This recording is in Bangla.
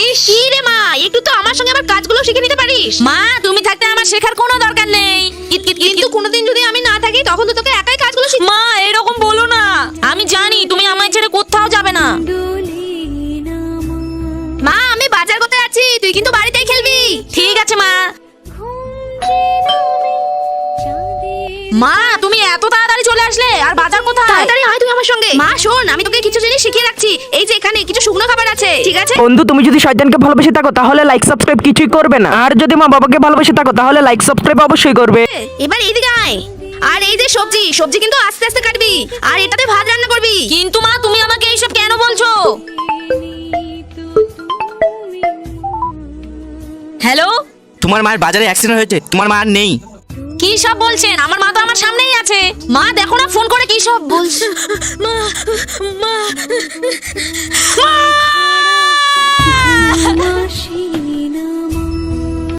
ইস কি রে মা, একটু তো আমার সঙ্গে আবার কাজগুলো শিখে নিতে পারিস। মা তুমি থাকতে আমার শেখার কোনো দরকার নেই। কিন্তু কোনোদিন যদি আমি না থাকি তখন তো তোকে একাই কাজগুলো শিখ। মা এরকম বলো না, আমি জানি তুমি আমায় ছেড়ে কোথাও যাবে না। মা আমি বাজার করতে যাচ্ছি, তুই কিন্তু বাড়িতেই খেলবি। ঠিক আছে মা। মা তুমি এত তাড়াতাড়ি চলে আসলে, আর বাজার কোথায়? তাড়াতাড়ি আয় তুই আমার সঙ্গে। মা শোন, আমি তোকে কিছু জিনিস শিখিয়ে রাখছি। এই যে এখানে কিছু শুকনো খাবার আছে, ঠিক আছে? বন্ধু তুমি যদি শয়তানকে ভালোবেসে থাকো তাহলে লাইক সাবস্ক্রাইব কিছুই করবে না, আর যদি মা বাবাকে ভালোবেসে থাকো তাহলে লাইক সাবস্ক্রাইব অবশ্যই করবে। এবার এইদিকে আয়। আর এই যে সবজি, সবজি কিন্তু আস্তে আস্তে কাটবি, আর এটাতে ভাত রান্না করবি। কিন্তু মা তুমি আমাকে এইসব কেন বলছো? হ্যালো, তোমার মায়ের বাজারে অ্যাক্সিডেন্ট হয়েছে, তোমার মা আর নেই। কি সব বলছেন? আমার মা তো আমার সামনেই আছে। মা দেখো না ফোন করে কি সব বলছে। মা মা মা